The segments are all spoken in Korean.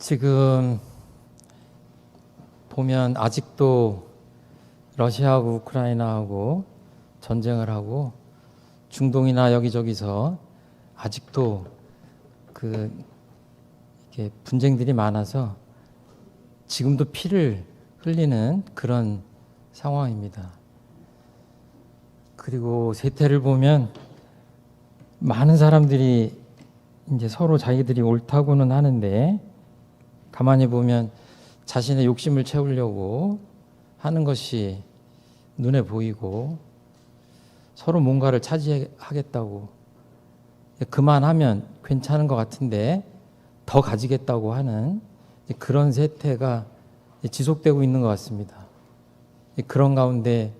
지금 보면 아직도 러시아하고 우크라이나하고 전쟁을 하고 중동이나 여기저기서 아직도 이렇게 분쟁들이 많아서 지금도 피를 흘리는 그런 상황입니다. 그리고 세태를 보면 많은 사람들이 이제 서로 자기들이 옳다고는 하는데 가만히 보면 자신의 욕심을 채우려고 하는 것이 눈에 보이고 서로 뭔가를 차지하겠다고 그만하면 괜찮은 것 같은데 더 가지겠다고 하는 그런 세태가 지속되고 있는 것 같습니다. 그런 가운데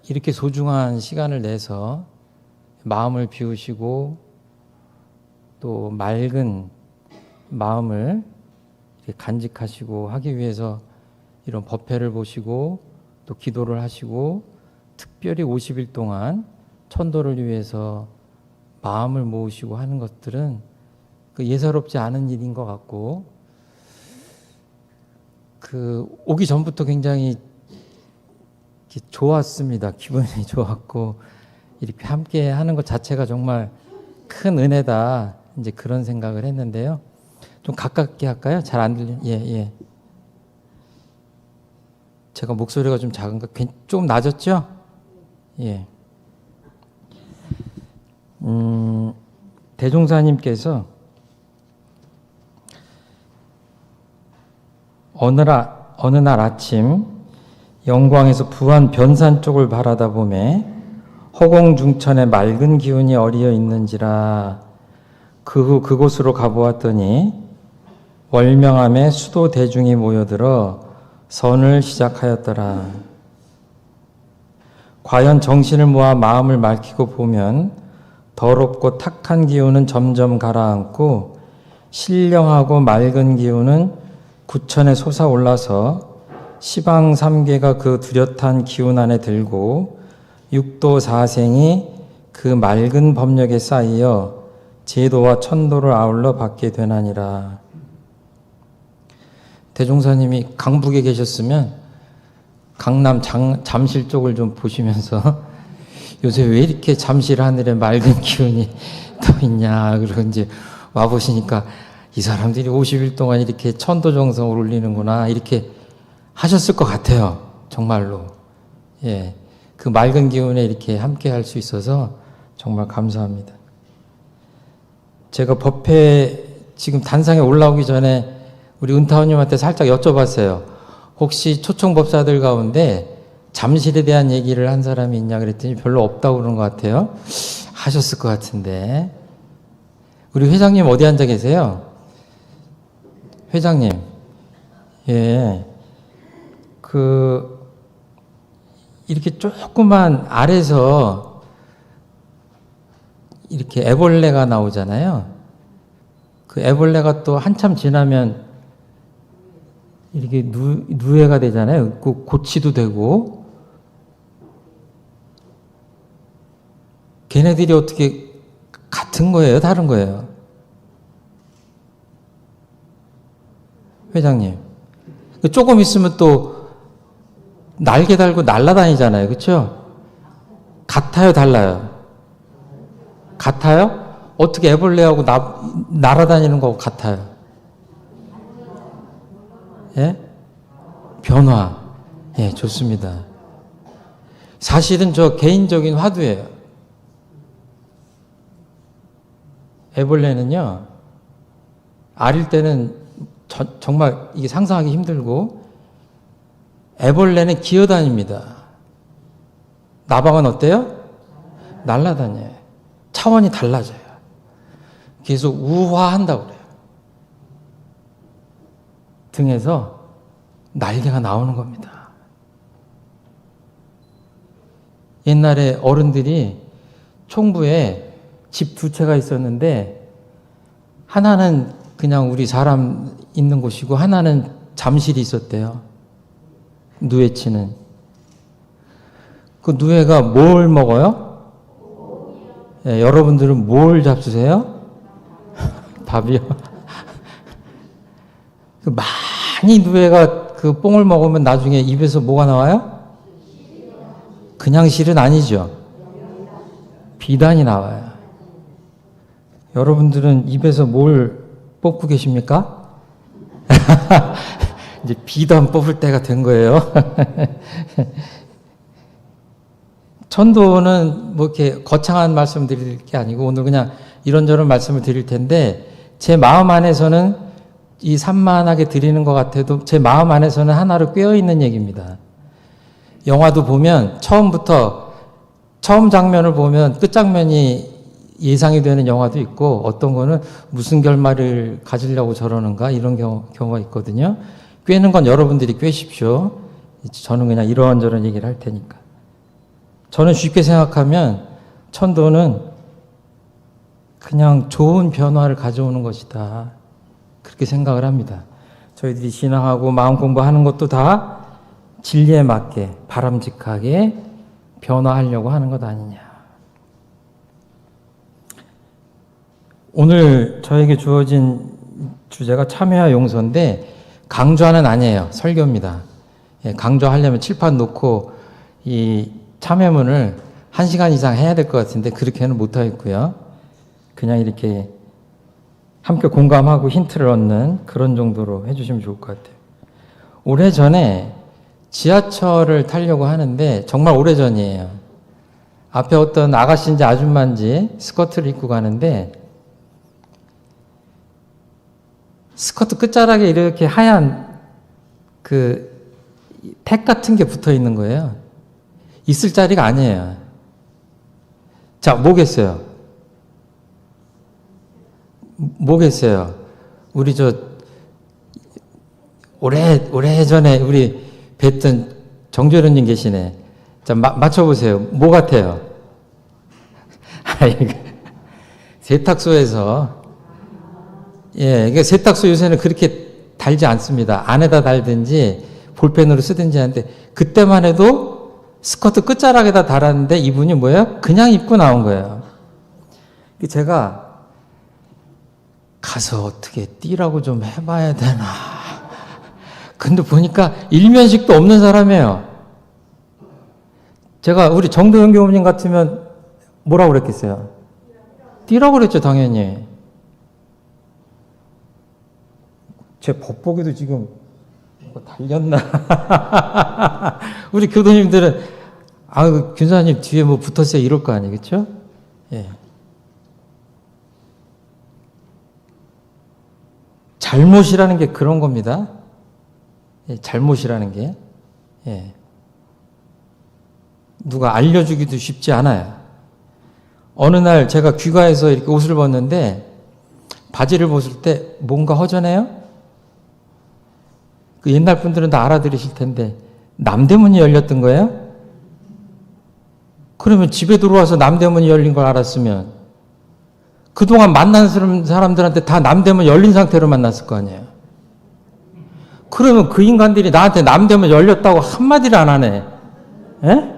이렇게 소중한 시간을 내서 마음을 비우시고 또 맑은 마음을 간직하시고 하기 위해서 이런 법회를 보시고 또 기도를 하시고 특별히 50일 동안 천도를 위해서 마음을 모으시고 하는 것들은 예사롭지 않은 일인 것 같고 오기 전부터 굉장히 좋았습니다. 기분이 좋았고 이렇게 함께 하는 것 자체가 정말 큰 은혜다. 이제 그런 생각을 했는데요. 좀 가깝게 할까요? 잘 안 들리는. 예. 제가 목소리가 좀 작은가? 좀 낮았죠? 예. 대종사님께서 어느 날 아침 영광에서 부안 변산 쪽을 바라다 보매 허공중천에 맑은 기운이 어리어 있는지라 그 후 그곳으로 가보았더니 월명암에 수도 대중이 모여들어 선을 시작하였더라. 과연 정신을 모아 마음을 맑히고 보면 더럽고 탁한 기운은 점점 가라앉고 신령하고 맑은 기운은 구천에 솟아올라서 시방 삼계가 그 뚜렷한 기운 안에 들고 육도 사생이 그 맑은 법력에 쌓이어 제도와 천도를 아울러 받게 되나니라. 대종사님이 강북에 계셨으면 강남 잠실 쪽을 좀 보시면서 요새 왜 이렇게 잠실 하늘에 맑은 기운이 떠 있냐 그러고 이제 와보시니까 이 사람들이 50일 동안 이렇게 천도정성을 올리는구나 이렇게 하셨을 것 같아요. 정말로. 예, 그 맑은 기운에 이렇게 함께 할 수 있어서 정말 감사합니다. 제가 법회 지금 단상에 올라오기 전에 우리 은타원님한테 살짝 여쭤봤어요. 혹시 초청법사들 가운데 잠실에 대한 얘기를 한 사람이 있냐 그랬더니 별로 없다고 그러는 것 같아요. 하셨을 것 같은데. 우리 회장님 어디 앉아 계세요? 회장님. 예. 이렇게 조그만 알에서 이렇게 애벌레가 나오잖아요. 그 애벌레가 또 한참 지나면 이렇게 누에가 되잖아요. 고치도 되고. 걔네들이 어떻게 같은 거예요? 다른 거예요? 회장님. 조금 있으면 또 날개 달고 날아다니잖아요. 그렇죠? 같아요? 달라요? 같아요? 어떻게 애벌레하고 날아다니는 거하고 같아요? 예? 변화. 예, 좋습니다. 사실은 저 개인적인 화두예요. 애벌레는요, 알일 때는 정말 이게 상상하기 힘들고, 애벌레는 기어다닙니다. 나방은 어때요? 날아다녀요. 차원이 달라져요. 계속 우화한다고 그래요. 등에서 날개가 나오는 겁니다. 옛날에 어른들이 총부에 집 두 채가 있었는데 하나는 그냥 우리 사람 있는 곳이고 하나는 잠실이 있었대요. 누에치는. 그 누에가 뭘 먹어요? 예, 여러분들은 뭘 잡수세요? 밥이요? 그 많이 누에가 그 뽕을 먹으면 나중에 입에서 뭐가 나와요? 그냥 실은 아니죠. 비단이 나와요. 여러분들은 입에서 뭘 뽑고 계십니까? 이제 비단 뽑을 때가 된 거예요. 천도는 뭐 이렇게 거창한 말씀 드릴 게 아니고 오늘 그냥 이런저런 말씀을 드릴 텐데 제 마음 안에서는 이 산만하게 드리는 것 같아도 제 마음 안에서는 하나로 꿰어 있는 얘기입니다. 영화도 보면 처음 장면을 보면 끝장면이 예상이 되는 영화도 있고 어떤 거는 무슨 결말을 가지려고 저러는가 이런 경우가 있거든요. 꿰는 건 여러분들이 꿰십시오. 저는 그냥 이런저런 얘기를 할 테니까. 저는 쉽게 생각하면 천도는 그냥 좋은 변화를 가져오는 것이다. 그렇게 생각을 합니다. 저희들이 신앙하고 마음 공부하는 것도 다 진리에 맞게 바람직하게 변화하려고 하는 것 아니냐. 오늘 저에게 주어진 주제가 참회와 용서인데 강좌는 아니에요. 설교입니다. 강좌하려면 칠판 놓고 이 참회문을 1시간 이상 해야 될 것 같은데 그렇게는 못하겠고요. 그냥 이렇게 함께 공감하고 힌트를 얻는 그런 정도로 해주시면 좋을 것 같아요. 오래전에 지하철을 타려고 하는데 정말 오래전이에요. 앞에 어떤 아가씨인지 아줌마인지 스커트를 입고 가는데 스커트 끝자락에 이렇게 하얀 그 택 같은 게 붙어 있는 거예요. 있을 자리가 아니에요. 자, 뭐겠어요? 뭐겠어요? 우리 오래전에 우리 뵀던 정조련님 계시네. 자, 맞춰보세요. 뭐 같아요? 세탁소에서 이게 세탁소 요새는 그렇게 달지 않습니다. 안에다 달든지 볼펜으로 쓰든지 하는데 그때만 해도 스커트 끝자락에다 달았는데 이분이 뭐예요? 그냥 입고 나온 거예요. 제가 가서 어떻게 띠라고 좀 해봐야 되나. 근데 보니까 일면식도 없는 사람이에요. 제가 우리 정도영 교우님 같으면 뭐라고 그랬겠어요? 띠라고 그랬죠, 당연히. 제 법복에도 지금 뭐 달렸나? 우리 교도님들은 교사님 뒤에 뭐 붙었어요 이럴 거 아니겠죠? 예. 잘못이라는 게 그런 겁니다. 예, 잘못이라는 게. 예. 누가 알려주기도 쉽지 않아요. 어느 날 제가 귀가해서 이렇게 옷을 벗는데 바지를 벗을 때 뭔가 허전해요? 그 옛날 분들은 다 알아들으실 텐데 남대문이 열렸던 거예요? 그러면 집에 들어와서 남대문이 열린 걸 알았으면 그동안 만난 사람들한테 다 남대문 열린 상태로 만났을 거 아니에요. 그러면 그 인간들이 나한테 남대문 열렸다고 한마디를 안 하네. 에?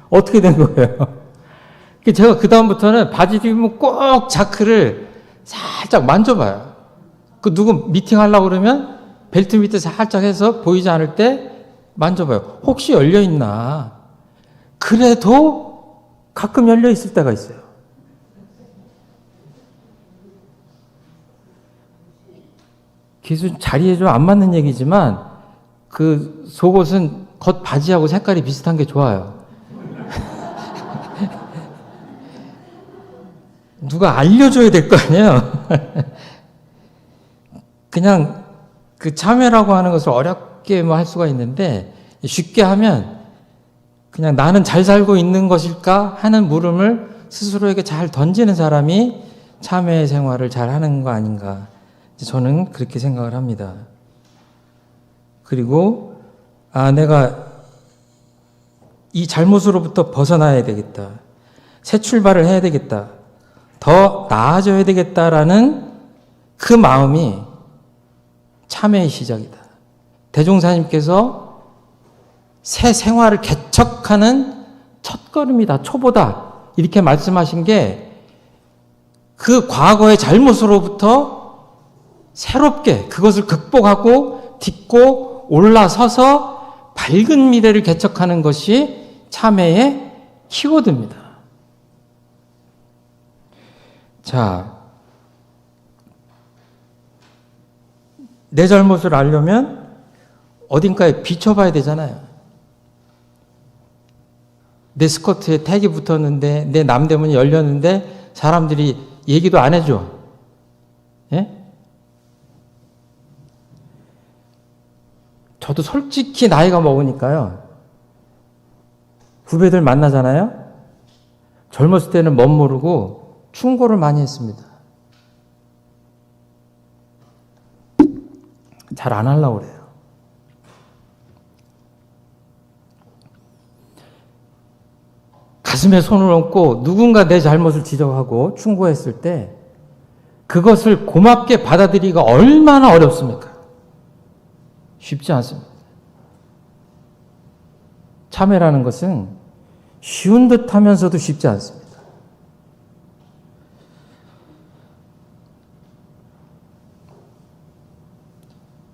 어떻게 된 거예요? 제가 그 다음부터는 바지 입으면 꼭 자크를 살짝 만져봐요. 그 누구 미팅 하려고 그러면 벨트 밑에 살짝 해서 보이지 않을 때 만져봐요. 혹시 열려 있나? 그래도 가끔 열려 있을 때가 있어요. 기준 자리에 좀 안 맞는 얘기지만 그 속옷은 겉 바지하고 색깔이 비슷한 게 좋아요. 누가 알려줘야 될 거 아니에요. 그냥 그 참회라고 하는 것을 어렵게 뭐 할 수가 있는데 쉽게 하면 그냥 나는 잘 살고 있는 것일까 하는 물음을 스스로에게 잘 던지는 사람이 참회 생활을 잘 하는 거 아닌가. 저는 그렇게 생각을 합니다. 그리고 내가 이 잘못으로부터 벗어나야 되겠다. 새 출발을 해야 되겠다. 더 나아져야 되겠다라는 그 마음이 참회의 시작이다. 대종사님께서 새 생활을 개척하는 첫걸음이다. 초보다. 이렇게 말씀하신 게 그 과거의 잘못으로부터 새롭게 그것을 극복하고 딛고 올라서서 밝은 미래를 개척하는 것이 참회의 키워드입니다. 자, 내 잘못을 알려면 어딘가에 비춰봐야 되잖아요. 내 스커트에 택이 붙었는데 내 남대문이 열렸는데 사람들이 얘기도 안 해줘. 예? 저도 솔직히 나이가 먹으니까요. 후배들 만나잖아요. 젊었을 때는 멋모르고 충고를 많이 했습니다. 잘 안 하려고 그래요. 가슴에 손을 얹고 누군가 내 잘못을 지적하고 충고했을 때 그것을 고맙게 받아들이기가 얼마나 어렵습니까? 쉽지 않습니다. 참회라는 것은 쉬운 듯 하면서도 쉽지 않습니다.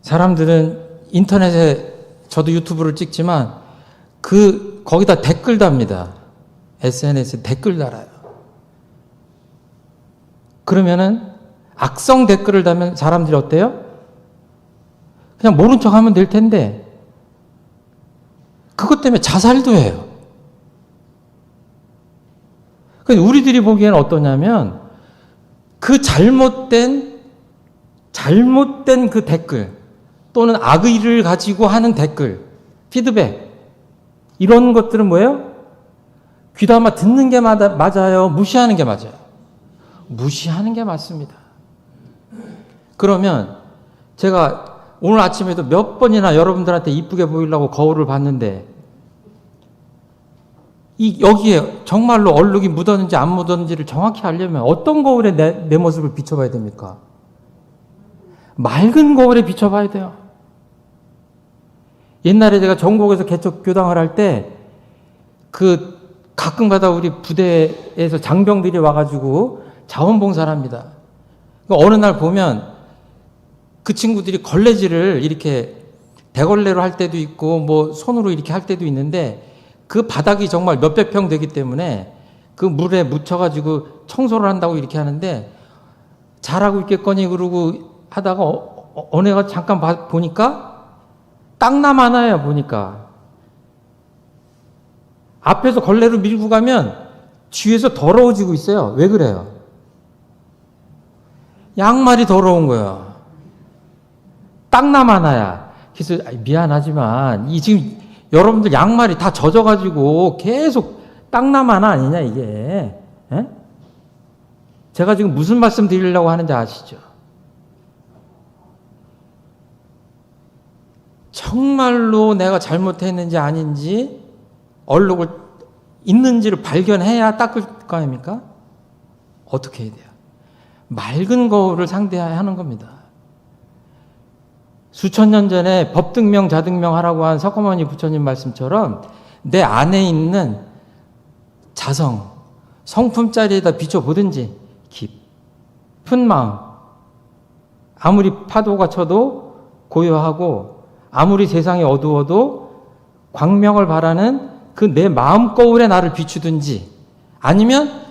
사람들은 인터넷에 저도 유튜브를 찍지만 거기다 댓글 답니다. SNS에 댓글 달아요. 그러면은 악성 댓글을 달면 사람들이 어때요? 그냥 모른 척 하면 될 텐데 그것 때문에 자살도 해요. 그러니까 우리들이 보기에는 어떠냐면 그 잘못된 그 댓글 또는 악의를 가지고 하는 댓글, 피드백 이런 것들은 뭐예요? 귀담아 듣는 게 맞아요? 무시하는 게 맞아요? 무시하는 게 맞습니다. 그러면 제가 오늘 아침에도 몇 번이나 여러분들한테 이쁘게 보이려고 거울을 봤는데 여기에 정말로 얼룩이 묻었는지 안 묻었는지를 정확히 알려면 어떤 거울에 내 모습을 비춰봐야 됩니까? 맑은 거울에 비춰봐야 돼요. 옛날에 제가 전국에서 개척 교당을 할 때 가끔가다 우리 부대에서 장병들이 와가지고 자원봉사를 합니다. 어느 날 보면 그 친구들이 걸레질을 이렇게 대걸레로 할 때도 있고 뭐 손으로 이렇게 할 때도 있는데 그 바닥이 정말 몇백 평 되기 때문에 그 물에 묻혀가지고 청소를 한다고 이렇게 하는데 잘하고 있겠거니 그러고 하다가 어느 애가 잠깐 보니까 땅남 하나예요. 보니까 앞에서 걸레로 밀고 가면 뒤에서 더러워지고 있어요. 왜 그래요? 양말이 더러운 거예요. 땅남 하나야. 그래서 미안하지만 지금 여러분들 양말이 다 젖어가지고 계속 땅남 하나 아니냐 이게. 에? 제가 지금 무슨 말씀 드리려고 하는지 아시죠? 정말로 내가 잘못했는지 아닌지 얼룩을 있는지를 발견해야 닦을 거 아닙니까? 어떻게 해야 돼요? 맑은 거울을 상대해야 하는 겁니다. 수천 년 전에 법등명 자등명 하라고 한 석가모니 부처님 말씀처럼 내 안에 있는 자성, 성품자리에다 비춰보든지 깊은 마음, 아무리 파도가 쳐도 고요하고 아무리 세상이 어두워도 광명을 바라는 그 내 마음 거울에 나를 비추든지 아니면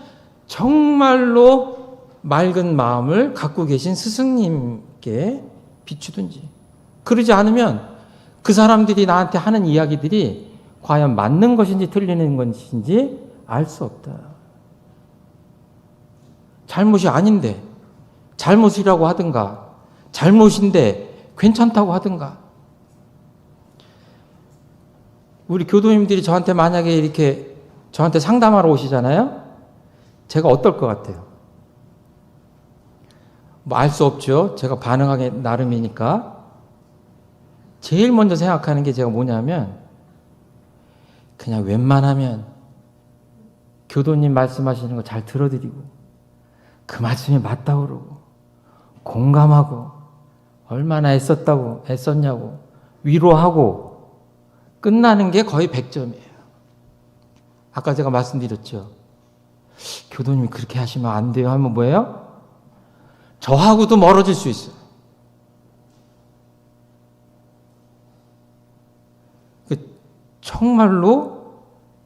정말로 맑은 마음을 갖고 계신 스승님께 비추든지 그러지 않으면 그 사람들이 나한테 하는 이야기들이 과연 맞는 것인지 틀리는 것인지 알 수 없다. 잘못이 아닌데 잘못이라고 하든가 잘못인데 괜찮다고 하든가 우리 교도님들이 저한테 만약에 이렇게 저한테 상담하러 오시잖아요. 제가 어떨 것 같아요? 뭐 알 수 없죠. 제가 반응하기 나름이니까. 제일 먼저 생각하는 게 제가 뭐냐면 그냥 웬만하면 교도님 말씀하시는 거 잘 들어드리고 그 말씀이 맞다고 그러고 공감하고 얼마나 애썼냐고 위로하고 끝나는 게 거의 100점이에요. 아까 제가 말씀드렸죠. 교도님이 그렇게 하시면 안 돼요 하면 뭐예요? 저하고도 멀어질 수 있어요. 정말로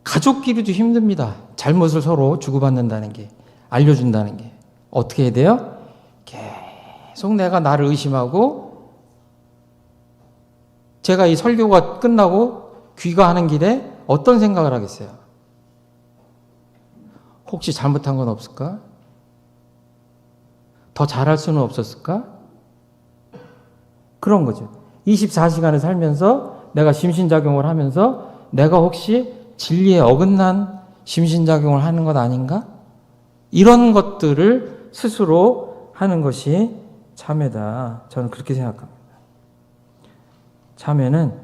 가족끼리도 힘듭니다. 잘못을 서로 주고받는다는 게, 알려준다는 게. 어떻게 해야 돼요? 계속 내가 나를 의심하고, 제가 이 설교가 끝나고 귀가하는 길에 어떤 생각을 하겠어요? 혹시 잘못한 건 없을까? 더 잘할 수는 없었을까? 그런 거죠. 24시간을 살면서 내가 심신작용을 하면서 내가 혹시 진리에 어긋난 심신작용을 하는 것 아닌가? 이런 것들을 스스로 하는 것이 참회다. 저는 그렇게 생각합니다. 참회는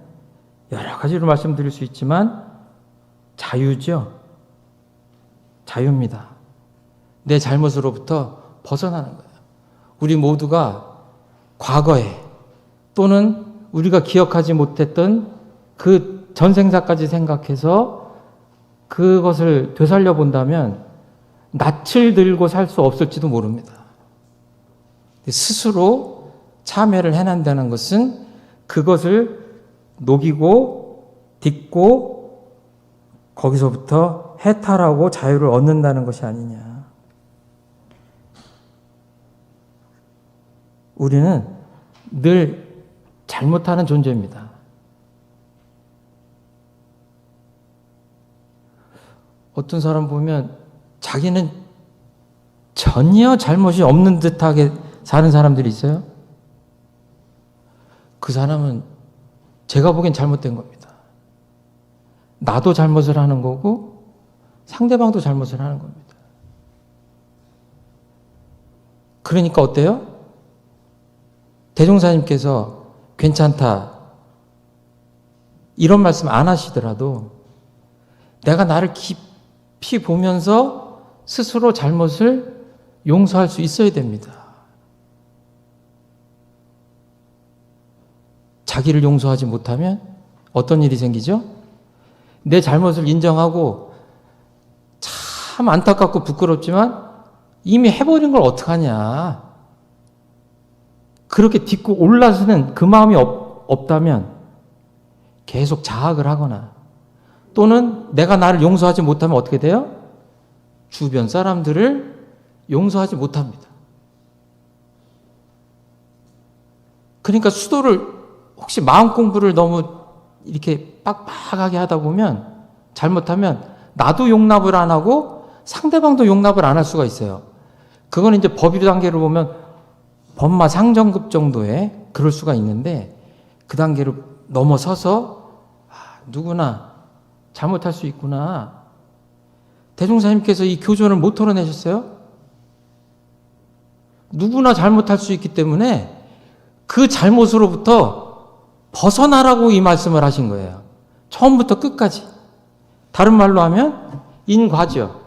여러 가지로 말씀드릴 수 있지만 자유죠. 자유입니다. 내 잘못으로부터 벗어나는 거예요. 우리 모두가 과거에 또는 우리가 기억하지 못했던 그 전생사까지 생각해서 그것을 되살려 본다면 낯을 들고 살 수 없을지도 모릅니다. 스스로 참회를 해낸다는 것은 그것을 녹이고 딛고 거기서부터 해탈하고 자유를 얻는다는 것이 아니냐. 우리는 늘 잘못하는 존재입니다. 어떤 사람 보면 자기는 전혀 잘못이 없는 듯하게 사는 사람들이 있어요. 그 사람은 제가 보기엔 잘못된 겁니다. 나도 잘못을 하는 거고 상대방도 잘못을 하는 겁니다. 그러니까 어때요? 대종사님께서 괜찮다 이런 말씀 안 하시더라도 내가 나를 깊이 보면서 스스로 잘못을 용서할 수 있어야 됩니다. 자기를 용서하지 못하면 어떤 일이 생기죠? 내 잘못을 인정하고 참 안타깝고 부끄럽지만 이미 해버린 걸 어떡하냐. 그렇게 딛고 올라서는 그 마음이 없다면 계속 자학을 하거나 또는 내가 나를 용서하지 못하면 어떻게 돼요? 주변 사람들을 용서하지 못합니다. 그러니까 수도를 혹시 마음 공부를 너무 이렇게 빡빡하게 하다 보면 잘못하면 나도 용납을 안 하고 상대방도 용납을 안 할 수가 있어요. 그건 이제 법의 단계로 보면 법마 상정급 정도의 그럴 수가 있는데 그 단계를 넘어서서 누구나 잘못할 수 있구나. 대종사님께서 이 교전을 못 털어내셨어요? 누구나 잘못할 수 있기 때문에 그 잘못으로부터 벗어나라고 이 말씀을 하신 거예요. 처음부터 끝까지. 다른 말로 하면 인과죠.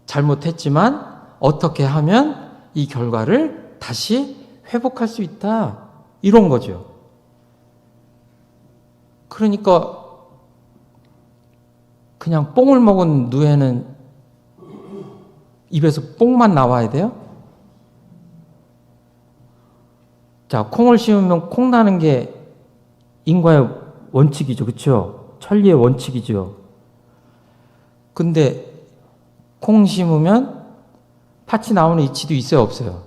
잘못했지만 어떻게 하면 이 결과를 다시 회복할 수 있다. 이런 거죠. 그러니까 그냥 뽕을 먹은 누에는 입에서 뽕만 나와야 돼요? 자, 콩을 심으면 콩 나는 게 인과의 원칙이죠. 그렇죠? 천리의 원칙이죠. 근데 콩 심으면 팥이 나오는 이치도 있어요, 없어요?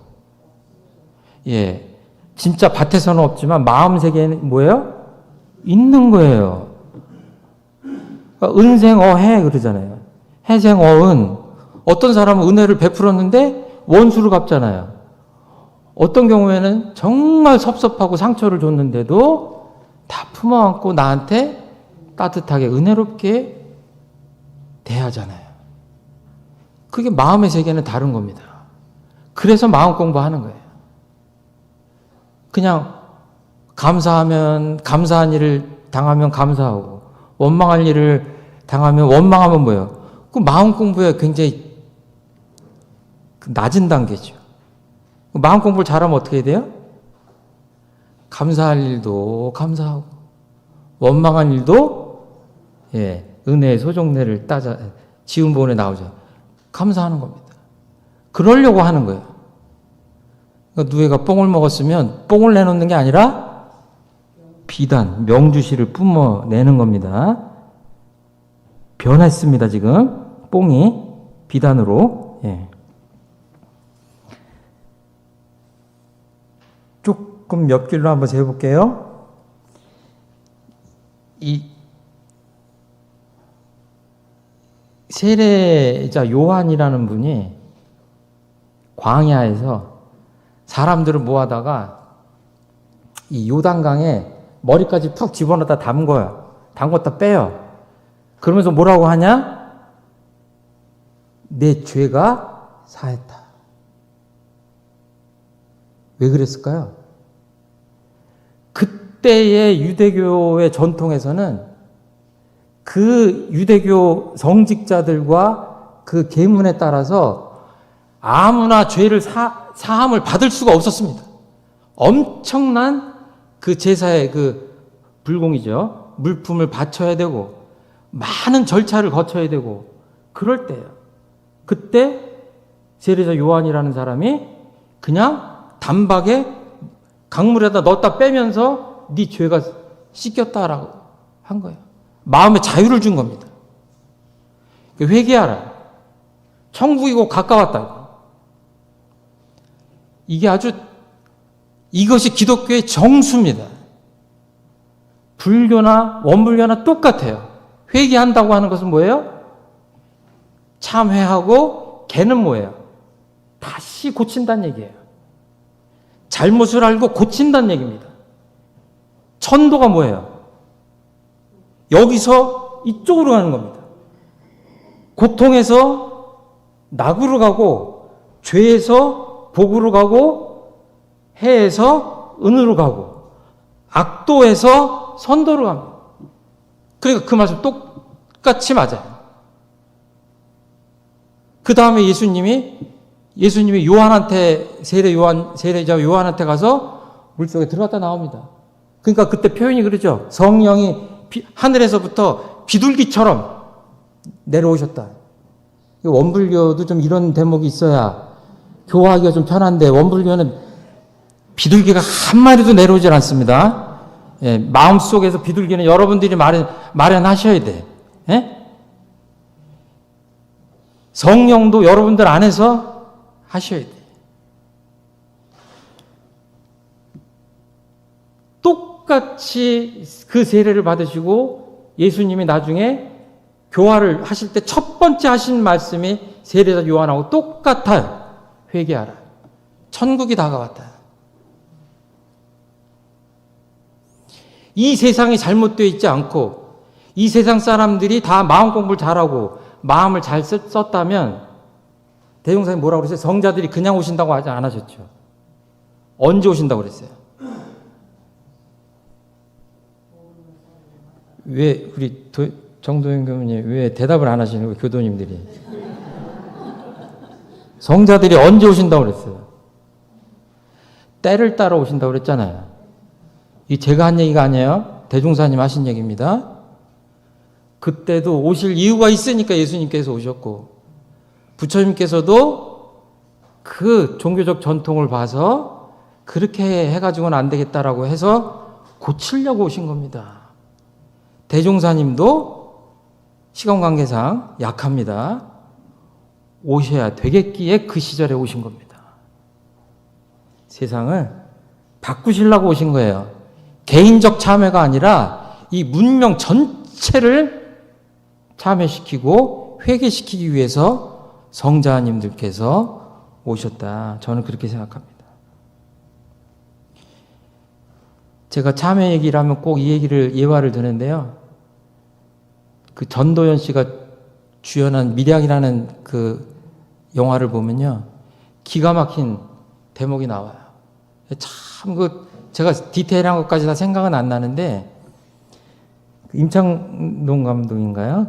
예. 진짜 밭에서는 없지만 마음 세계에는 뭐예요? 있는 거예요. 그러니까 은생어해 그러잖아요. 해생어은 어떤 사람은 은혜를 베풀었는데 원수를 갚잖아요. 어떤 경우에는 정말 섭섭하고 상처를 줬는데도 다 품어안고 나한테 따뜻하게 은혜롭게 대하잖아요. 그게 마음의 세계는 다른 겁니다. 그래서 마음 공부하는 거예요. 그냥 감사하면 감사한 일을 당하면 감사하고 원망할 일을 당하면 원망하면 뭐예요? 그 마음 공부에 굉장히 낮은 단계죠. 마음 공부를 잘하면 어떻게 해야 돼요? 감사할 일도 감사하고 원망한 일도 은혜의 소종례를 따져 지음본에 나오죠. 감사하는 겁니다. 그러려고 하는 거예요. 그러니까 누에가 뽕을 먹었으면 뽕을 내놓는 게 아니라 비단, 명주시를 뿜어내는 겁니다. 변했습니다, 지금. 뽕이 비단으로. 예. 조금 옆길로 한번 재볼게요. 이 세례자 요한이라는 분이 광야에서 사람들을 모아다가 이 요단강에 머리까지 푹 집어넣다 담궈요. 담궜다 빼요. 그러면서 뭐라고 하냐? 내 죄가 사했다. 왜 그랬을까요? 그때의 유대교의 전통에서는 그 유대교 성직자들과 그 계문에 따라서 아무나 죄를 사함을 받을 수가 없었습니다. 엄청난 그 제사의 그 불공이죠. 물품을 바쳐야 되고 많은 절차를 거쳐야 되고 그럴 때예요. 그때 세례자 요한이라는 사람이 그냥 단박에 강물에다 넣었다 빼면서 네 죄가 씻겼다라고 한 거예요. 마음의 자유를 준 겁니다. 회개하라. 천국이고 가까웠다. 이게 이것이 기독교의 정수입니다. 불교나 원불교나 똑같아요. 회개한다고 하는 것은 뭐예요? 참회하고 개는 뭐예요? 다시 고친다는 얘기예요. 잘못을 알고 고친다는 얘기입니다. 천도가 뭐예요? 여기서 이쪽으로 가는 겁니다. 고통에서 낙으로 가고 죄에서 복으로 가고 해에서 은으로 가고 악도에서 선도로 갑니다. 그러니까 그 말씀 똑같이 맞아요. 그 다음에 예수님이 요한한테 세례자 요한한테 가서 물속에 들어갔다 나옵니다. 그러니까 그때 표현이 그러죠. 성령이 하늘에서부터 비둘기처럼 내려오셨다. 원불교도 좀 이런 대목이 있어야 교화하기가 좀 편한데 원불교는 비둘기가 한 마리도 내려오질 않습니다. 예, 마음속에서 비둘기는 여러분들이 마련하셔야 돼. 예? 성령도 여러분들 안에서 하셔야 돼. 똑같이 그 세례를 받으시고 예수님이 나중에 교화를 하실 때 첫 번째 하신 말씀이 세례자 요한하고 똑같아요. 회개하라. 천국이 다가왔다. 이 세상이 잘못되어 있지 않고 이 세상 사람들이 다 마음 공부를 잘하고 마음을 잘 썼다면 대종사님 뭐라고 그랬어요? 성자들이 그냥 오신다고 하지 않으셨죠. 언제 오신다고 그랬어요? 왜 우리 정도현 교수님 왜 대답을 안 하시는 거예요? 교도님들이. 성자들이 언제 오신다고 그랬어요? 때를 따라 오신다고 그랬잖아요. 이 제가 한 얘기가 아니에요. 대종사님 하신 얘기입니다. 그때도 오실 이유가 있으니까 예수님께서 오셨고 부처님께서도 그 종교적 전통을 봐서 그렇게 해가지고는 안 되겠다라고 해서 고치려고 오신 겁니다. 대종사님도 시간 관계상 약합니다. 오셔야 되겠기에 그 시절에 오신 겁니다. 세상을 바꾸시려고 오신 거예요. 개인적 참회가 아니라 이 문명 전체를 참회시키고 회개시키기 위해서 성자님들께서 오셨다. 저는 그렇게 생각합니다. 제가 참회 얘기를 하면 꼭 이 얘기를 예화를 드는데요. 그 전도연 씨가 주연한 밀양이라는 그 영화를 보면요. 기가 막힌 대목이 나와요. 참 제가 디테일한 것까지 다 생각은 안 나는데 임창동 감독인가요?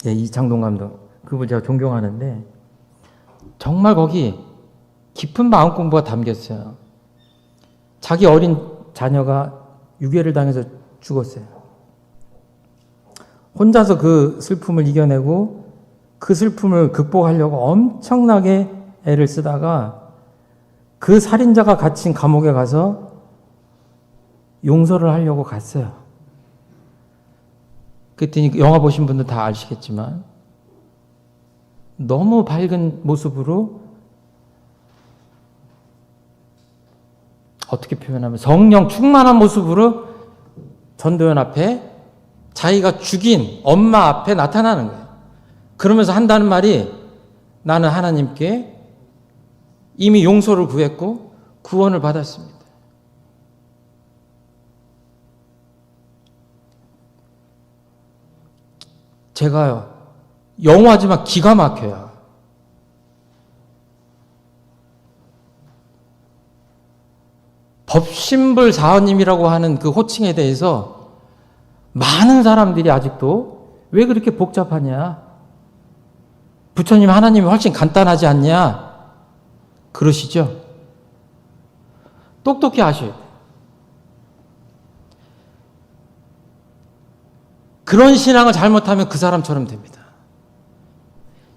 예, 이창동 감독. 그분 제가 존경하는데 정말 거기 깊은 마음 공부가 담겼어요. 자기 어린 자녀가 유괴를 당해서 죽었어요. 혼자서 그 슬픔을 이겨내고 그 슬픔을 극복하려고 엄청나게 애를 쓰다가 그 살인자가 갇힌 감옥에 가서 용서를 하려고 갔어요. 그랬더니 영화 보신 분들 다 아시겠지만 너무 밝은 모습으로 어떻게 표현하면 성령 충만한 모습으로 전도연 앞에 자기가 죽인 엄마 앞에 나타나는 거예요. 그러면서 한다는 말이 나는 하나님께 이미 용서를 구했고 구원을 받았습니다. 제가요, 영화지만 기가 막혀요. 법신불 사원님이라고 하는 그 호칭에 대해서 많은 사람들이 아직도 왜 그렇게 복잡하냐? 부처님 하나님이 훨씬 간단하지 않냐? 그러시죠? 똑똑히 아셔야 돼요. 그런 신앙을 잘못하면 그 사람처럼 됩니다.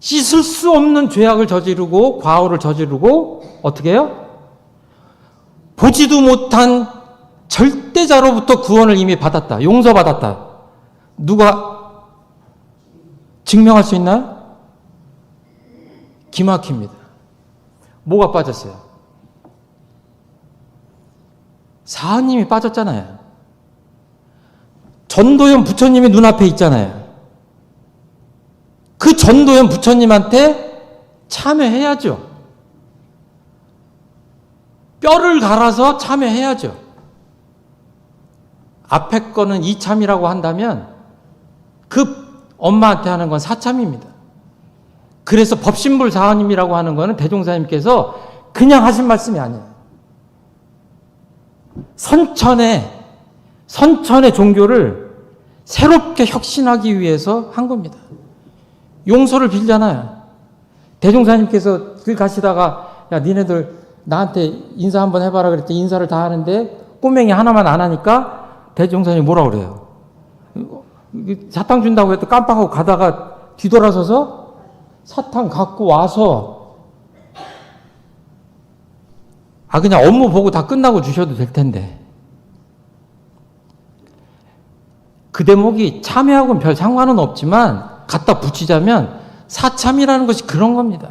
씻을 수 없는 죄악을 저지르고 과오를 저지르고 어떻게 해요? 보지도 못한 절대자로부터 구원을 이미 받았다. 용서받았다. 누가 증명할 수 있나요? 기막힙니다. 뭐가 빠졌어요? 사하님이 빠졌잖아요. 전도연 부처님이 눈앞에 있잖아요. 그 전도연 부처님한테 참여해야죠. 뼈를 갈아서 참여해야죠. 앞에 거는 이참이라고 한다면 그 엄마한테 하는 건 사참입니다. 그래서 법신불 사원님이라고 하는 거는 대종사님께서 그냥 하신 말씀이 아니에요. 선천의 종교를 새롭게 혁신하기 위해서 한 겁니다. 용서를 빌잖아요. 대종사님께서 길 가시다가 야 니네들 나한테 인사 한번 해봐라 그랬더니 인사를 다 하는데 꼬맹이 하나만 안 하니까 대종사님이 뭐라 그래요? 사탕 준다고 해도 깜빡하고 가다가 뒤돌아서서 사탕 갖고 와서 그냥 업무 보고 다 끝나고 주셔도 될 텐데. 그 대목이 참여하고는 별 상관은 없지만 갖다 붙이자면 사참이라는 것이 그런 겁니다.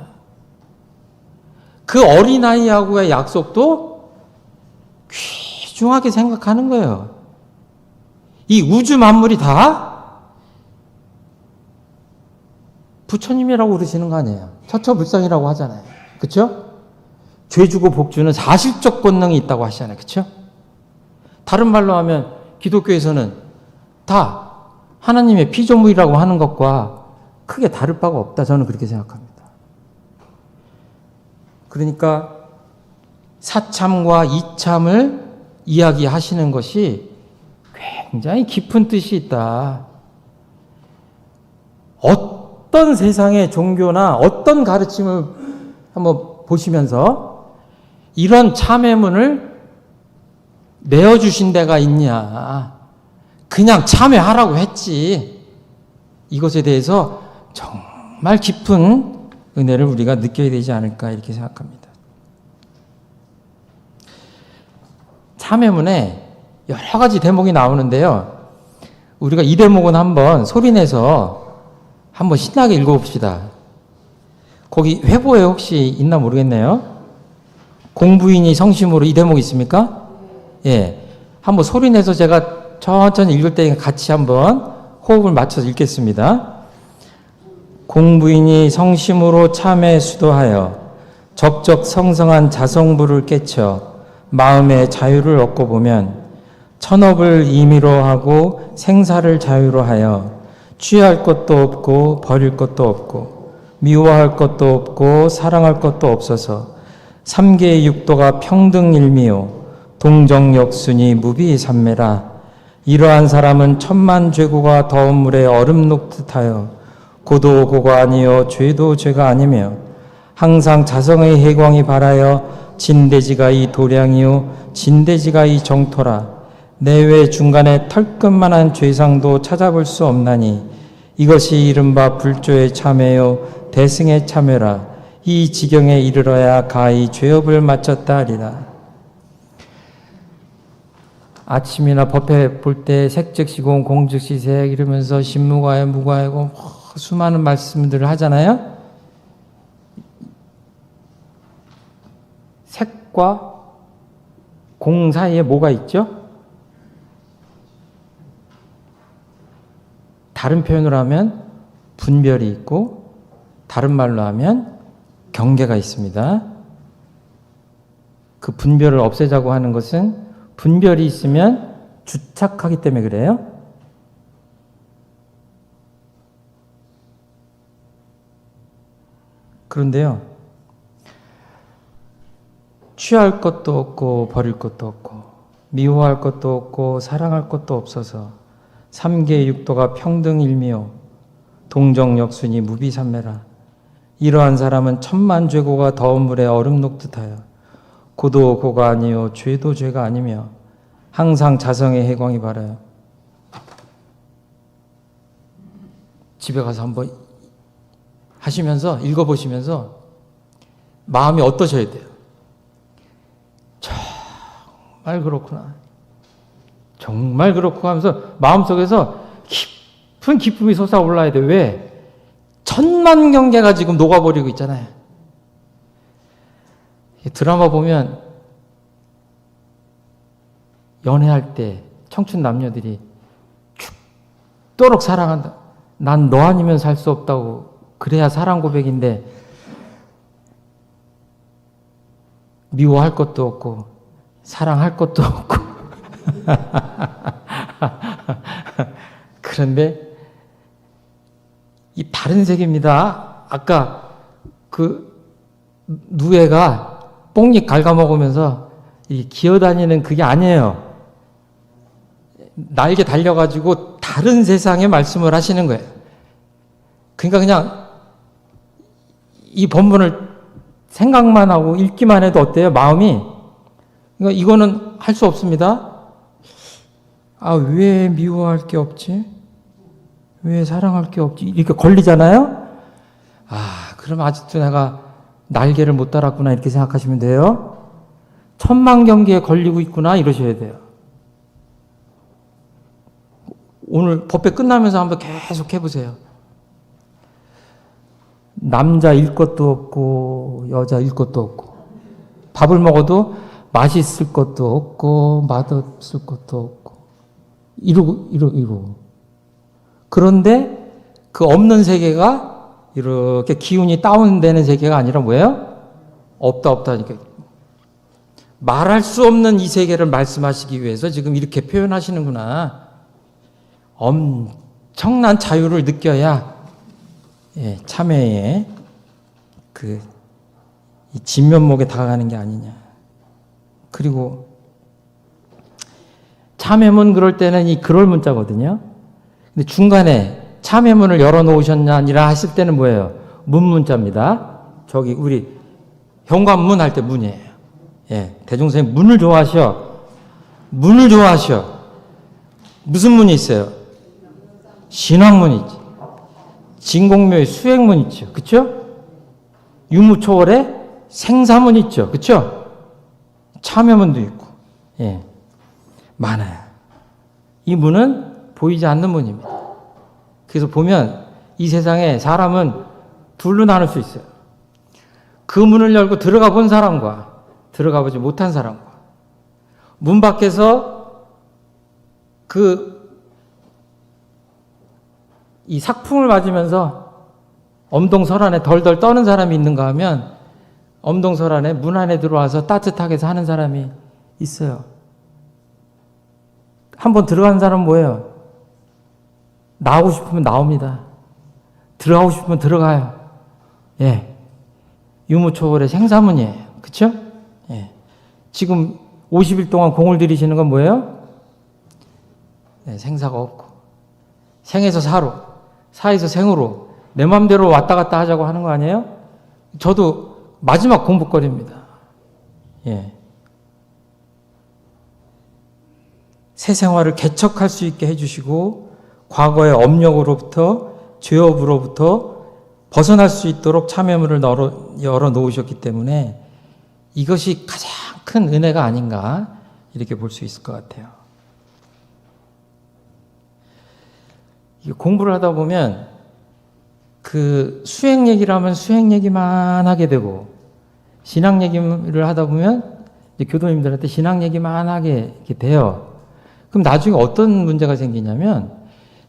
그 어린아이하고의 약속도 귀중하게 생각하는 거예요. 이 우주 만물이 다 부처님이라고 그러시는 거 아니에요. 처처불상이라고 하잖아요. 그렇죠? 죄 주고 복 주는 사실적 권능이 있다고 하시잖아요. 그렇죠? 다른 말로 하면 기독교에서는 다 하나님의 피조물이라고 하는 것과 크게 다를 바가 없다. 저는 그렇게 생각합니다. 그러니까 사참과 이참을 이야기하시는 것이 굉장히 깊은 뜻이 있다. 어떤 세상의 종교나 어떤 가르침을 한번 보시면서 이런 참회문을 내어주신 데가 있냐. 그냥 참회하라고 했지. 이것에 대해서 정말 깊은 은혜를 우리가 느껴야 되지 않을까 이렇게 생각합니다. 참회문에 여러 가지 대목이 나오는데요. 우리가 이 대목은 한번 소리내서 한번 신나게 읽어봅시다. 거기 회보에 혹시 있나 모르겠네요. 공부인이 성심으로 이 대목 있습니까? 예, 한번 소리내서 제가 천천히 읽을 때 같이 한번 호흡을 맞춰서 읽겠습니다. 공부인이 성심으로 참회 수도하여 적적 성성한 자성부를 깨쳐 마음의 자유를 얻고 보면 천업을 임의로 하고 생사를 자유로 하여 취할 것도 없고 버릴 것도 없고 미워할 것도 없고 사랑할 것도 없어서 삼계의 육도가 평등일미요 동정역순이 무비삼매라. 이러한 사람은 천만 죄고가 더운 물에 얼음 녹듯하여 고도 고가 아니요 죄도 죄가 아니며 항상 자성의 해광이 발하여 진대지가 이 도량이요 진대지가 이 정토라. 내외 중간에 털끝만한 죄상도 찾아볼 수 없나니 이것이 이른바 불조의 참회요 대승의 참회라. 이 지경에 이르러야 가히 죄업을 마쳤다 하리라. 아침이나 법회 볼 때 색즉시공 공즉시색 이러면서 신무가해 무가해고 수많은 말씀들을 하잖아요. 색과 공 사이에 뭐가 있죠? 다른 표현으로 하면 분별이 있고 다른 말로 하면 경계가 있습니다. 그 분별을 없애자고 하는 것은 분별이 있으면 주착하기 때문에 그래요. 그런데요, 취할 것도 없고 버릴 것도 없고 미워할 것도 없고 사랑할 것도 없어서 삼계육도가 평등일미요 동정역순이 무비산매라. 이러한 사람은 천만죄고가 더운 물에 얼음 녹듯하여 고도 고가 아니요 죄도 죄가 아니며 항상 자성의 해광이 바라요. 집에 가서 한번 하시면서 읽어보시면서 마음이 어떠셔야 돼요? 정말 그렇구나. 정말 그렇고 하면서 마음속에서 깊은 기쁨이 솟아올라야 돼요. 왜? 천만 경계가 지금 녹아버리고 있잖아요. 드라마 보면 연애할 때 청춘 남녀들이 죽도록 사랑한다. 난 너 아니면 살 수 없다고. 그래야 사랑 고백인데 미워할 것도 없고 사랑할 것도 없고 그런데 이 다른 세계입니다. 아까 그 누에가 뽕잎 갉아먹으면서 기어다니는 그게 아니에요. 날개 달려가지고 다른 세상의 말씀을 하시는 거예요. 그러니까 그냥 이 본문을 생각만 하고 읽기만 해도 어때요? 마음이. 그러니까 이거는 할 수 없습니다. 아, 왜 미워할 게 없지? 왜 사랑할 게 없지? 이렇게 걸리잖아요? 아, 그럼 아직도 내가 날개를 못 달았구나 이렇게 생각하시면 돼요. 천만 경계에 걸리고 있구나 이러셔야 돼요. 오늘 법회 끝나면서 한번 계속 해보세요. 남자일 것도 없고 여자일 것도 없고 밥을 먹어도 맛있을 것도 없고 맛없을 것도 없고 이러고 그런데 그 없는 세계가 이렇게 기운이 다운되는 세계가 아니라 뭐예요? 없다니까. 말할 수 없는 이 세계를 말씀하시기 위해서 지금 이렇게 표현하시는구나. 엄청난 자유를 느껴야 참회의 이 진면목에 다가가는 게 아니냐. 그리고 참회문 그럴 때는 이 그럴 문자거든요. 근데 중간에 참회문을 열어놓으셨냐니라 하실 때는 뭐예요? 문문자입니다. 저기 우리 현관문 할 때 문이에요. 대중선생님 문을 좋아하셔. 문을 좋아하셔. 무슨 문이 있어요? 신앙문이 있지. 진공묘의 수행문 있죠. 그쵸? 유무초월의 생사문 있죠. 그쵸? 참여문도 있고. 많아요. 이 문은 보이지 않는 문입니다. 그래서 보면 이 세상에 사람은 둘로 나눌 수 있어요. 그 문을 열고 들어가 본 사람과 들어가 보지 못한 사람과 문 밖에서 이 sak풍을 맞으면서 엄동설안에 덜덜 떠는 사람이 있는가 하면 엄동설안에 문 안에 들어와서 따뜻하게 사는 사람이 있어요. 한번 들어간 사람은 뭐예요? 나오고 싶으면 나옵니다. 들어가고 싶으면 들어가요. 유무초월의 생사문이에요. 그쵸? 지금 50일 동안 공을 들이시는 건 뭐예요? 생사가 없고 생에서 사로, 사에서 생으로 내 마음대로 왔다 갔다 하자고 하는 거 아니에요? 저도 마지막 공부거리입니다. 새 생활을 개척할 수 있게 해주시고 과거의 업력으로부터 죄업으로부터 벗어날 수 있도록 참여문을 열어놓으셨기 때문에 이것이 가장 큰 은혜가 아닌가 이렇게 볼 수 있을 것 같아요. 공부를 하다 보면 그 수행 얘기를 하면 수행 얘기만 하게 되고, 신앙 얘기를 하다 보면 이제 교도님들한테 신앙 얘기만 하게 돼요. 그럼 나중에 어떤 문제가 생기냐면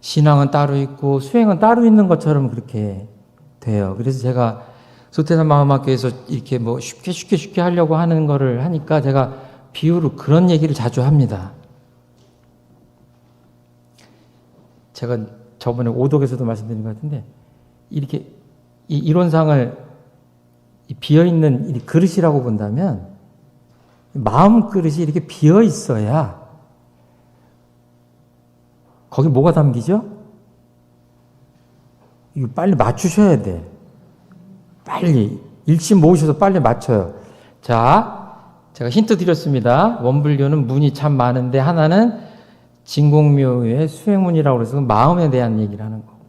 신앙은 따로 있고 수행은 따로 있는 것처럼 그렇게 돼요. 그래서 제가 소태산 마음학교에서 이렇게 뭐 쉽게 하려고 하는 거를 하니까 제가 비유로 그런 얘기를 자주 합니다. 제가 저번에 오독에서도 말씀드린 것 같은데, 이렇게 이 이론상을 비어있는 이 그릇이라고 본다면 마음 그릇이 이렇게 비어 있어야 거기 뭐가 담기죠? 이거 빨리 맞추셔야 돼. 빨리 일심 모으셔서 빨리 맞춰요. 자, 제가 힌트 드렸습니다. 원불교는 문이 참 많은데 하나는 진공묘의 수행문이라고 해서 마음에 대한 얘기를 하는 거고,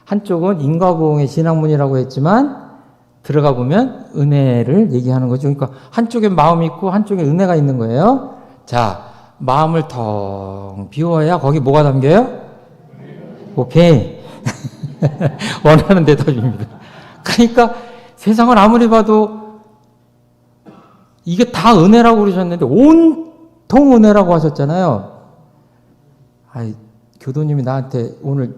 한쪽은 인과보응의 진학문이라고 했지만 들어가 보면 은혜를 얘기하는 거죠. 그러니까 한쪽에 마음이 있고 한쪽에 은혜가 있는 거예요. 자, 마음을 텅 비워야 거기 뭐가 담겨요? 오케이. 원하는 대답입니다. 그러니까 세상을 아무리 봐도 이게 다 은혜라고 그러셨는데 온통 은혜라고 하셨잖아요. 교도님이 나한테 오늘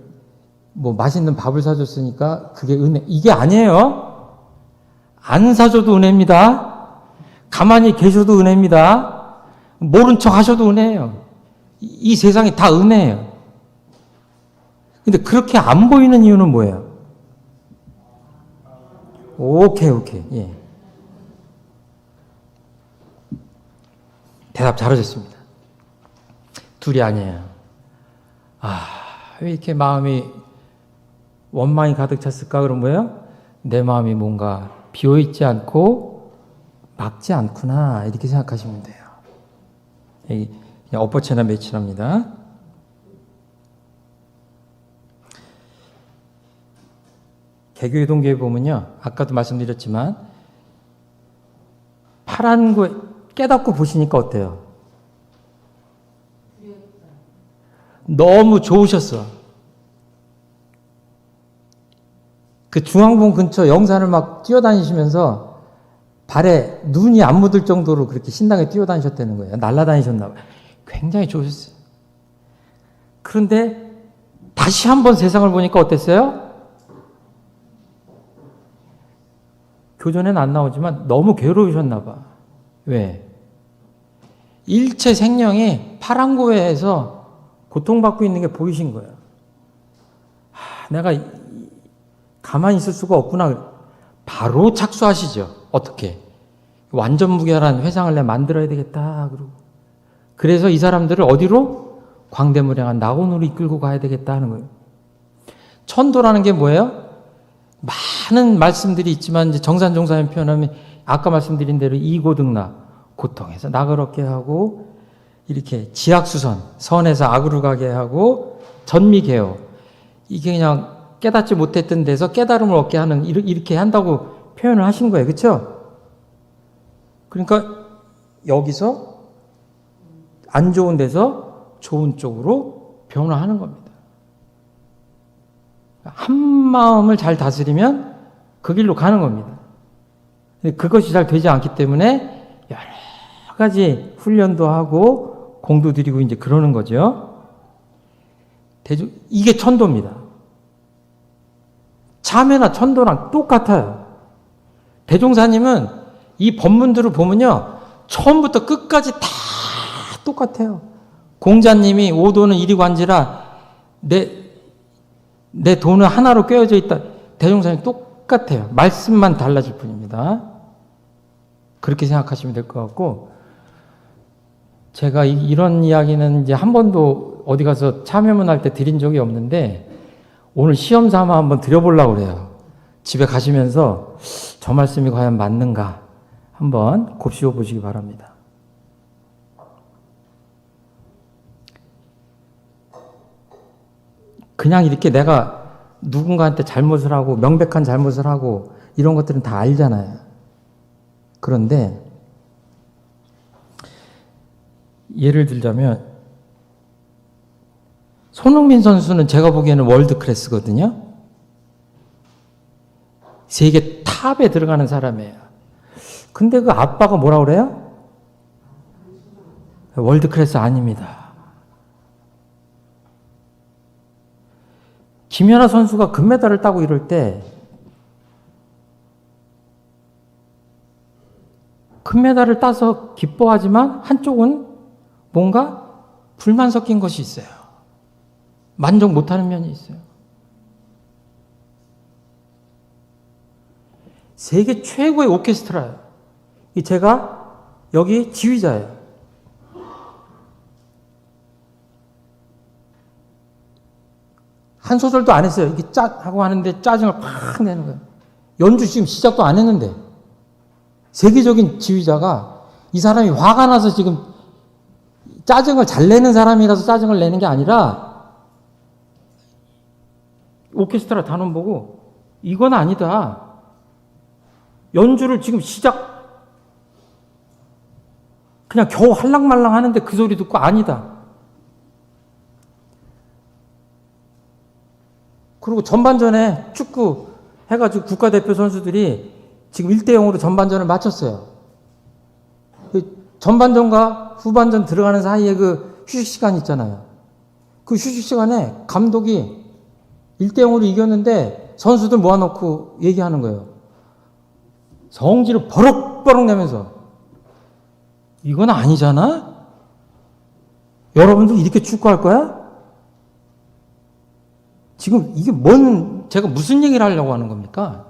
뭐 맛있는 밥을 사줬으니까 그게 은혜. 이게 아니에요. 안 사줘도 은혜입니다. 가만히 계셔도 은혜입니다. 모른 척 하셔도 은혜예요. 이 세상이 다 은혜예요. 근데 그렇게 안 보이는 이유는 뭐예요? 오케이. 예. 대답 잘하셨습니다. 둘이 아니에요. 왜 이렇게 마음이 원망이 가득 찼을까? 그런 거예요? 내 마음이 뭔가 비어있지 않고 막지 않구나, 이렇게 생각하시면 돼요. 그냥 엎어치나 매치랍니다. 개교의 동교에 보면요, 아까도 말씀드렸지만 파란 거 깨닫고 보시니까 어때요? 너무 좋으셨어. 그 중앙봉 근처 영산을 막 뛰어다니시면서 발에 눈이 안 묻을 정도로 그렇게 신나게 뛰어다니셨다는 거예요. 날아다니셨나 봐요. 굉장히 좋으셨어요. 그런데 다시 한번 세상을 보니까 어땠어요? 교전에는 안 나오지만 너무 괴로우셨나 봐. 왜? 일체 생명이 파랑고해에서 고통받고 있는 게 보이신 거예요. 내가 가만히 있을 수가 없구나. 바로 착수하시죠. 어떻게? 완전 무결한 회상을 내 만들어야 되겠다. 그래서 이 사람들을 어디로? 광대무량한 낙원으로 이끌고 가야 되겠다 하는 거예요. 천도라는 게 뭐예요? 많은 말씀들이 있지만 이제 정산종사님 표현하면 아까 말씀드린 대로 이고등락, 고통에서 낙을 얻게 하고, 이렇게 지악수선, 선에서 악으로 가게 하고, 전미개요. 이게 그냥 깨닫지 못했던 데서 깨달음을 얻게 하는, 이렇게 한다고 표현을 하신 거예요. 그렇죠? 그러니까 여기서 안 좋은 데서 좋은 쪽으로 변화하는 겁니다. 한 마음을 잘 다스리면 그 길로 가는 겁니다. 그것이 잘 되지 않기 때문에 여러 가지 훈련도 하고 공도 들이고 이제 그러는 거죠. 이게 천도입니다. 참회나 천도랑 똑같아요. 대종사님은 이 법문들을 보면요, 처음부터 끝까지 다 똑같아요. 공자님이 오도는 이리관지라 내 돈은 하나로 꿰어져 있다. 대종사님 똑같아요. 말씀만 달라질 뿐입니다. 그렇게 생각하시면 될 것 같고, 제가 이런 이야기는 이제 한 번도 어디 가서 참여문 할 때 드린 적이 없는데 오늘 시험 삼아 한번 드려보려고 그래요. 집에 가시면서 저 말씀이 과연 맞는가 한번 곱씹어 보시기 바랍니다. 그냥 이렇게 내가 누군가한테 잘못을 하고 명백한 잘못을 하고 이런 것들은 다 알잖아요. 그런데 예를 들자면 손흥민 선수는 제가 보기에는 월드 클래스거든요. 세계 탑에 들어가는 사람이에요. 근데 그 아빠가 뭐라 그래요? 월드 클래스 아닙니다. 김연아 선수가 금메달을 따고 이럴 때 금메달을 따서 기뻐하지만 한쪽은 뭔가 불만 섞인 것이 있어요. 만족 못하는 면이 있어요. 세계 최고의 오케스트라예요. 제가 여기 지휘자예요. 한 소절도 안 했어요. 이게 하고 하는데 짜증을 팍 내는 거예요. 연주 지금 시작도 안 했는데. 세계적인 지휘자가 이 사람이 화가 나서 지금 짜증을 잘 내는 사람이라서 짜증을 내는 게 아니라 오케스트라 단원 보고 이건 아니다. 연주를 지금 그냥 겨우 할랑말랑 하는데 그 소리 듣고 아니다. 그리고 전반전에 축구 해가지고 국가대표 선수들이 지금 1대0으로 전반전을 마쳤어요. 전반전과 후반전 들어가는 사이에 그 휴식 시간 있잖아요. 그 휴식 시간에 감독이 1대0으로 이겼는데 선수들 모아놓고 얘기하는 거예요. 성질을 버럭버럭 내면서 이건 아니잖아? 여러분들 이렇게 축구할 거야? 지금 이게 제가 무슨 얘기를 하려고 하는 겁니까?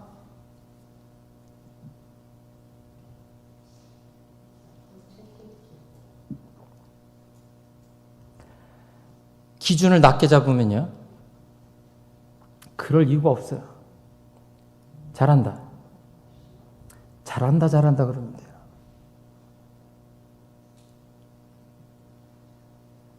기준을 낮게 잡으면요. 그럴 이유가 없어요. 잘한다 그러면 돼요.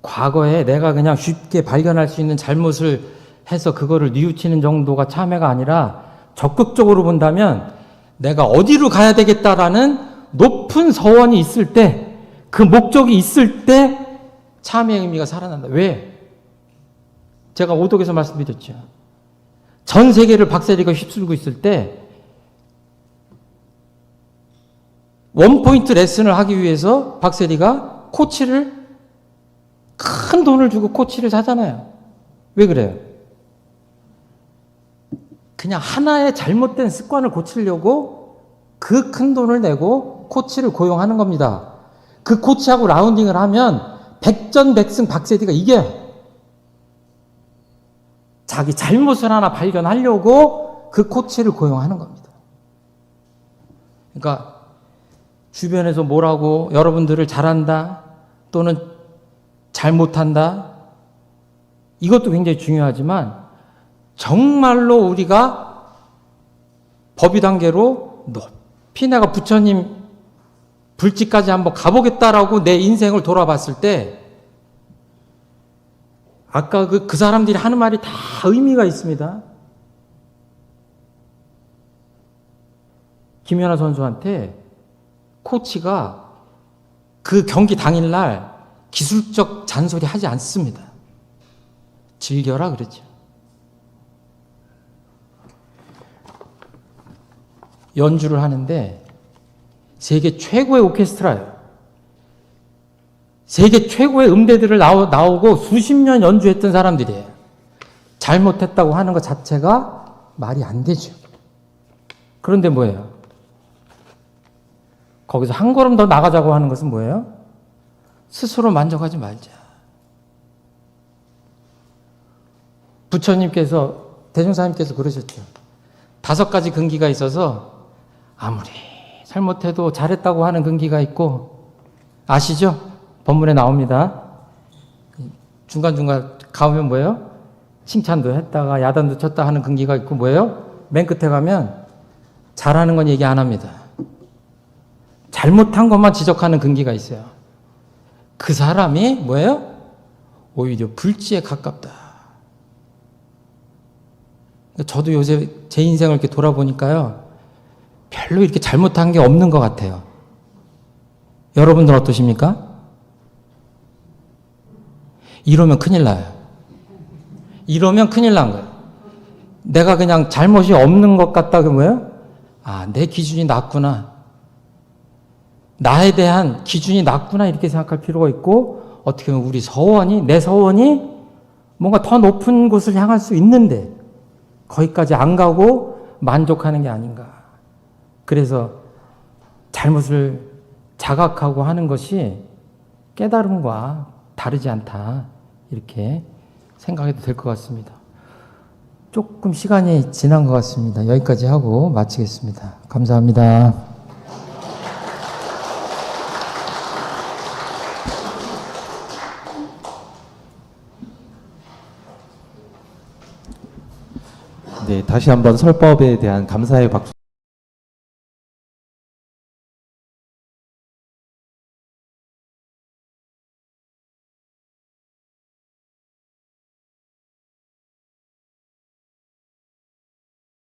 과거에 내가 그냥 쉽게 발견할 수 있는 잘못을 해서 그거를 뉘우치는 정도가 참회가 아니라 적극적으로 본다면 내가 어디로 가야 되겠다라는 높은 서원이 있을 때, 그 목적이 있을 때 참회의 의미가 살아난다. 왜? 제가 오독에서 말씀드렸죠. 전 세계를 박세리가 휩쓸고 있을 때 원포인트 레슨을 하기 위해서 박세리가 큰 돈을 주고 코치를 사잖아요. 왜 그래요? 그냥 하나의 잘못된 습관을 고치려고 그 큰 돈을 내고 코치를 고용하는 겁니다. 그 코치하고 라운딩을 하면 백전백승 박세리가 이겨요. 자기 잘못을 하나 발견하려고 그 코치를 고용하는 겁니다. 그러니까 주변에서 뭐라고 여러분들을 잘한다 또는 잘못한다 이것도 굉장히 중요하지만 정말로 우리가 법의 단계로 높이 내가 부처님 불지까지 한번 가보겠다라고 내 인생을 돌아봤을 때 아까 그 사람들이 하는 말이 다 의미가 있습니다. 김연아 선수한테 코치가 그 경기 당일날 기술적 잔소리 하지 않습니다. 즐겨라 그러죠. 연주를 하는데 세계 최고의 오케스트라예요. 세계 최고의 음대들을 나오고 수십 년 연주했던 사람들이에요. 잘못했다고 하는 것 자체가 말이 안 되죠. 그런데 뭐예요? 거기서 한 걸음 더 나가자고 하는 것은 뭐예요? 스스로 만족하지 말자. 부처님께서, 대종사님께서 그러셨죠. 5가지 근기가 있어서 아무리 잘못해도 잘했다고 하는 근기가 있고, 아시죠? 본문에 나옵니다. 중간중간 가면 뭐예요? 칭찬도 했다가 야단도 쳤다 하는 근기가 있고 뭐예요? 맨 끝에 가면 잘하는 건 얘기 안 합니다. 잘못한 것만 지적하는 근기가 있어요. 그 사람이 뭐예요? 오히려 불지에 가깝다. 저도 요새 제 인생을 이렇게 돌아보니까요. 별로 이렇게 잘못한 게 없는 것 같아요. 여러분들 어떠십니까? 이러면 큰일 나요. 이러면 큰일 난 거예요. 내가 그냥 잘못이 없는 것 같다고 뭐예요? 아, 내 기준이 낮구나. 나에 대한 기준이 낮구나 이렇게 생각할 필요가 있고, 어떻게 보면 우리 서원이, 내 서원이 뭔가 더 높은 곳을 향할 수 있는데 거기까지 안 가고 만족하는 게 아닌가. 그래서 잘못을 자각하고 하는 것이 깨달음과 다르지 않다 이렇게 생각해도 될 것 같습니다. 조금 시간이 지난 것 같습니다. 여기까지 하고 마치겠습니다. 감사합니다. 네, 다시 한번 설법에 대한 감사의 박수.